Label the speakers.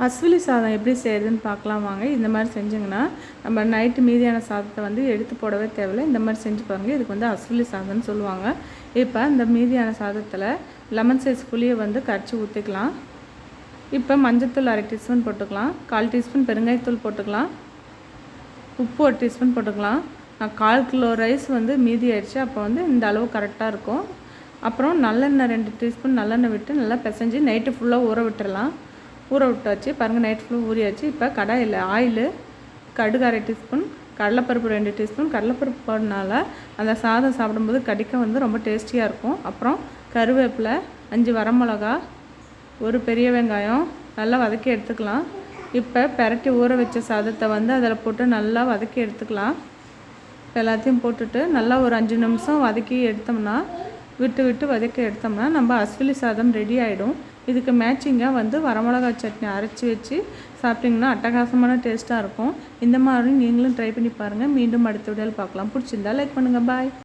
Speaker 1: அஸ்விலி சாதம் எப்படி செய்கிறதுன்னு பார்க்கலாம் வாங்க. இந்த மாதிரி செஞ்சிங்கன்னா நம்ம நைட்டு மீதியான சாதத்தை வந்து எடுத்து போடவே தேவையில்லை. இந்த மாதிரி செஞ்சு பாருங்கள். இதுக்கு வந்து அஸ்விலி சாதம்னு சொல்லுவாங்க. இப்போ இந்த மீதியான சாதத்தில் லெமன் சைஸ் புளியை வந்து கரைச்சி ஊற்றிக்கலாம். இப்போ மஞ்சத்தூள் 1/2 டீஸ்பூன் போட்டுக்கலாம். 1/4 டீஸ்பூன் பெருங்காயத்தூள் போட்டுக்கலாம். உப்பு 1 டீஸ்பூன் போட்டுக்கலாம். நான் 1/4 கிலோ ரைஸ் வந்து மீதி ஆயிடுச்சு. அப்போ வந்து இந்த அளவு கரெக்டாக இருக்கும். அப்புறம் நல்லெண்ணெய் 2 டீஸ்பூன் நல்லெண்ணெய் விட்டு நல்லா பிசைஞ்சு நைட்டு ஃபுல்லாக ஊற விட்டுடலாம். ஊற விட்டாச்சு பாருங்கள். நைட் ஃபுல்லாக ஊறியாச்சு. இப்போ கடாயில் ஆயிலு, கடுகு 1/2 டீஸ்பூன், கடலைப்பருப்பு 2 டீஸ்பூன். கடலைப்பருப்பு போடுறதுனால அந்த சாதம் சாப்பிடும்போது கடிக்க வந்து ரொம்ப டேஸ்டியாக இருக்கும். அப்புறம் கருவேப்பிலை, 5 வரமிளகா, 1 பெரிய வெங்காயம் நல்லா வதக்கி எடுத்துக்கலாம். இப்போ பெரட்டி ஊற வச்ச சாதத்தை வந்து அதில் போட்டு நல்லா வதக்கி எடுத்துக்கலாம். இப்போ எல்லாத்தையும் போட்டுட்டு நல்லா ஒரு 5 நிமிஷம் வதக்கி எடுத்தோம்னா விட்டு வதக்கி எடுத்தோம்னா நம்ம அஸ்விலி சாதம் ரெடி ஆகிடும். இதுக்கு மேட்சிங்காக வந்து வரமிளகா சட்னி அரைச்சி வச்சு சாப்பிட்டிங்கன்னா அட்டகாசமான டேஸ்ட்டாக இருக்கும். இந்த மாதிரி நீங்களும் ட்ரை பண்ணி பாருங்கள். மீண்டும் அடுத்த வீடியோவில் பார்க்கலாம். பிடிச்சிருந்தா லைக் பண்ணுங்கள். பாய்.